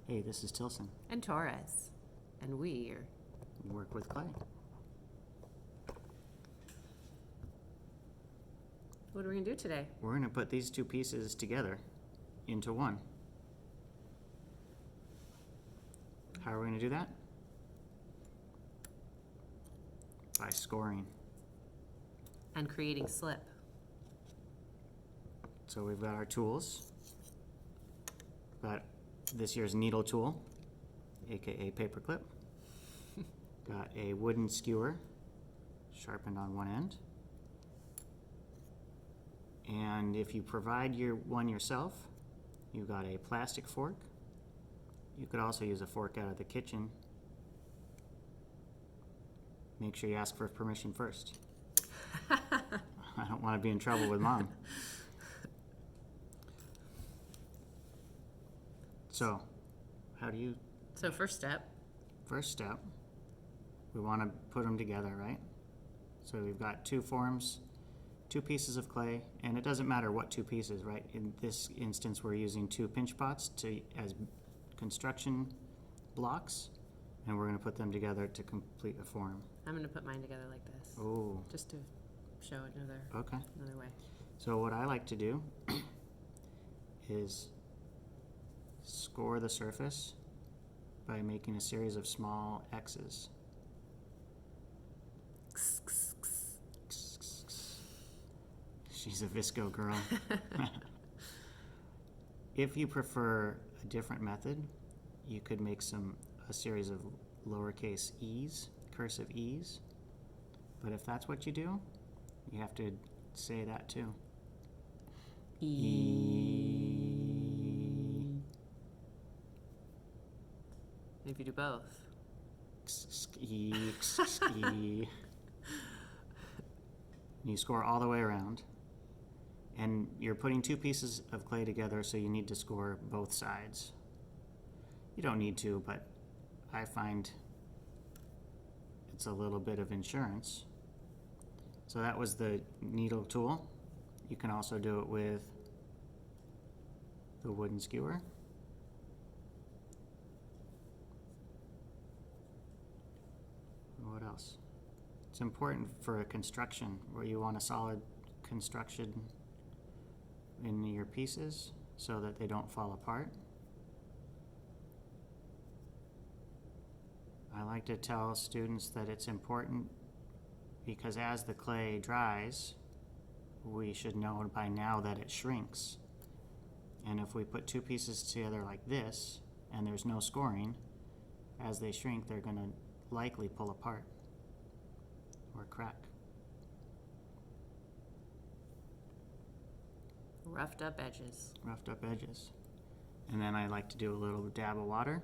Hey, this is Tilson. And Torres. And we are... Work with clay. What are we going to do today? We're going to put these two pieces together into one. How are we going to do that? By scoring. And creating slip. So we've got our tools. Got this year's needle tool, aka paperclip. Got a wooden skewer, sharpened on one end. And if you provide your one yourself, you've got a plastic fork. You could also use a fork out of the kitchen. Make sure you ask for permission first. I don't want to be in trouble with Mom. So, how do you... So first step. First step, we want to put them together, right? So we've got two forms, two pieces of clay, and it doesn't matter what two pieces, right? In this instance, we're using two pinch pots as construction blocks, and we're going to put them together to complete a form. I'm going to put mine together like this. Oh, Just to show another way. So what I like to do is score the surface by making a series of small X's. She's a Visco girl. If you prefer a different method, you could make a series of lowercase e's, cursive e's. But if that's what you do, you have to say that too. E. If you do both. E. E. You score all the way around. And you're putting two pieces of clay together, so you need to score both sides. You don't need to, but I find it's a little bit of insurance. So that was the needle tool. You can also do it with the wooden skewer. What else? It's important for a construction where you want a solid construction in your pieces so that they don't fall apart. I like to tell students that it's important because as the clay dries, we should know by now that it shrinks. And if we put two pieces together like this and there's no scoring, as they shrink, they're going to likely pull apart or crack. Roughed up edges. Roughed up edges. And then I like to do a little dab of water.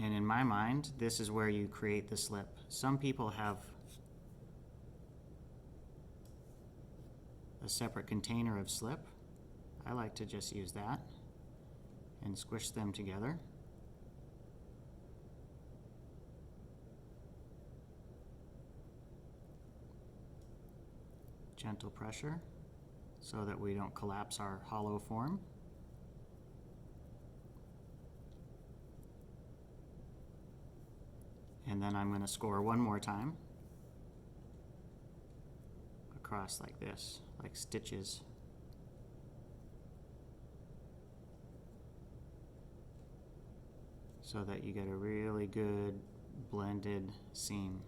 And in my mind, this is where you create the slip. Some people have a separate container of slip. I like to just use that and squish them together. Gentle pressure so that we don't collapse our hollow form. And then I'm going to score one more time across like this, like stitches. So that you get a really good blended seam.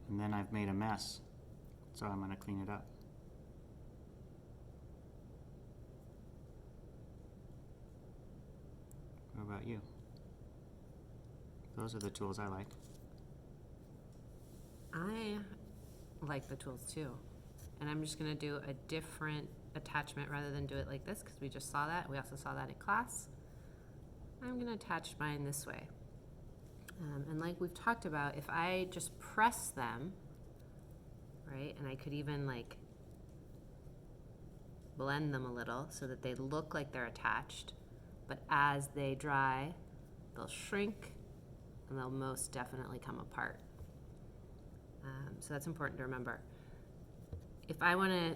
And then I've made a mess, so I'm going to clean it up. What about you? Those are the tools I like. I like the tools too. And I'm just going to do a different attachment rather than do it like this because we just saw that. We also saw that in class. I'm going to attach mine this way. And like we've talked about, if I just press them, right, and I could even like blend them a little so that they look like they're attached, but as they dry, they'll shrink, and they'll most definitely come apart. So that's important to remember. If I want to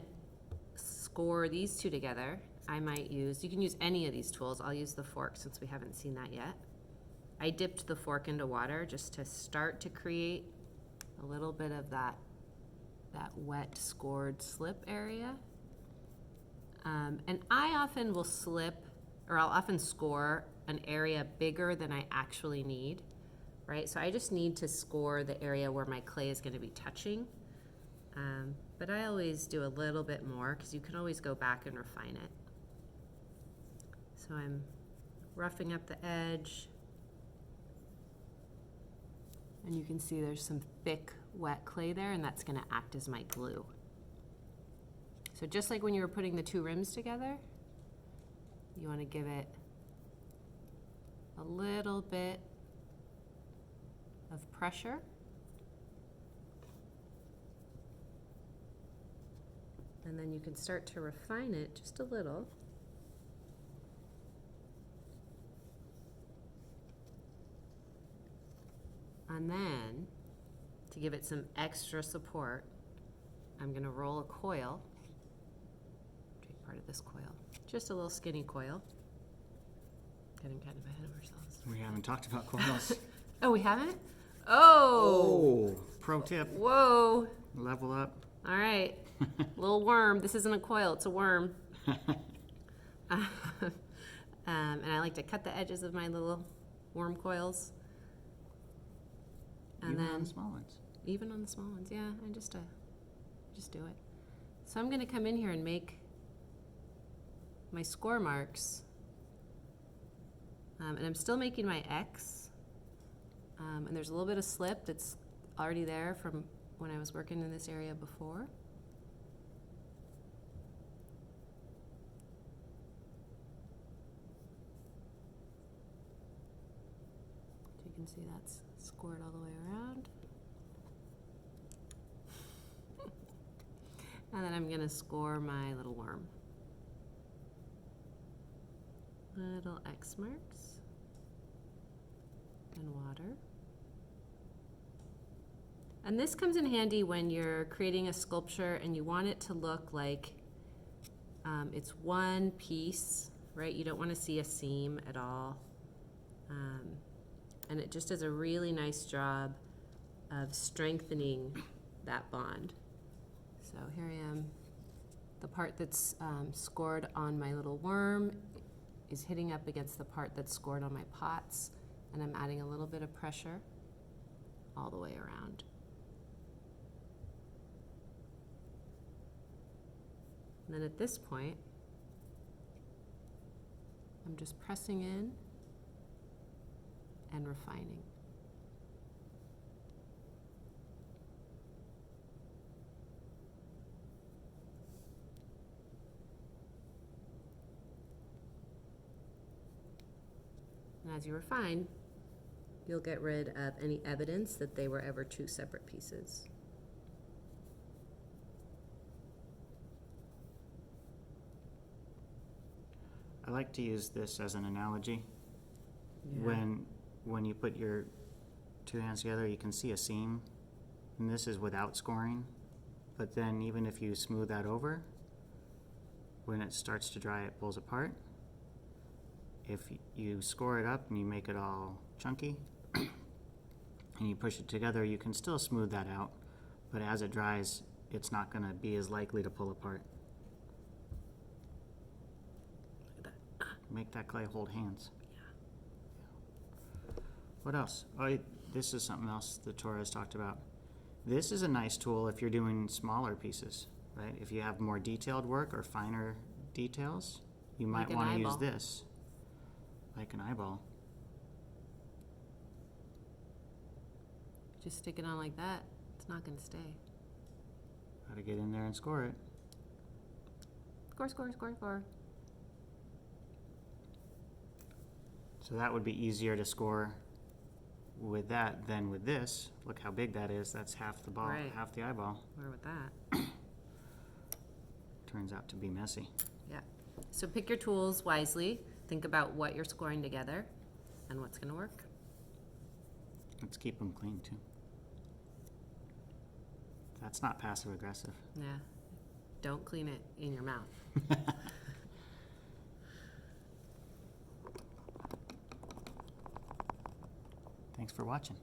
score these two together, I might use, you can use any of these tools. I'll use the fork since we haven't seen that yet. I dipped the fork into water just to start to create a little bit of that wet scored slip area. And I often will slip, or I'll often score an area bigger than I actually need, right? So I just need to score the area where my clay is going to be touching. But I always do a little bit more because you can always go back and refine it. So I'm roughing up the edge. And you can see there's some thick, wet clay there, and that's going to act as my glue. So just like when you were putting the two rims together, you want to give it a little bit of pressure. And then you can start to refine it just a little. And then, to give it some extra support, I'm going to roll a coil. Take part of this coil. Just a little skinny coil. Getting kind of ahead of ourselves. We haven't talked about coils. Oh, we haven't? Oh! Pro tip, Whoa! level up. All right. Little worm. This isn't a coil, it's a worm. And I like to cut the edges of my little worm coils. And Even then on the small ones. even on the small ones, yeah, I just do it. So I'm gonna come in here and make my score marks. And I'm still making my X. And there's a little bit of slip that's already there from when I was working in this area before. So you can see that's scored all the way around. And then I'm gonna score my little worm. Little X marks and water. And this comes in handy when you're creating a sculpture and you want it to look like it's one piece, right? You don't want to see a seam at all. And it just does a really nice job of strengthening that bond. So here I am. The part that's scored on my little worm is hitting up against the part that's scored on my pots, and I'm adding a little bit of pressure all the way around. And then at this point, I'm just pressing in and refining. And as you refine, you'll get rid of any evidence that they were ever two separate pieces. I like to use this as an analogy. Yeah. When you put your two hands together, you can see a seam, and this is without scoring. But then even if you smooth that over, when it starts to dry, it pulls apart. If you score it up and you make it all chunky, and you push it together, you can still smooth that out, but as it dries, it's not going to be as likely to pull apart. Look at that. Make that clay hold hands. What else? Oh, this is something else that Torres talked about. This is a nice tool if you're doing smaller pieces, right? If you have more detailed work or finer details, you might Like an want to use eyeball. this. Like an eyeball. Just stick it on like that. It's not going to stay. Gotta get in there and score it. Score, score, score, score. So that would be easier to score with that than with this. Look how big that is. That's half the ball, Right. half the eyeball. Where with that? Turns out to be messy. Yeah. So pick your tools wisely. Think about what you're scoring together. and what's gonna work. Let's keep them clean too. That's not passive aggressive. Yeah. Don't clean it in your mouth. Thanks for watching.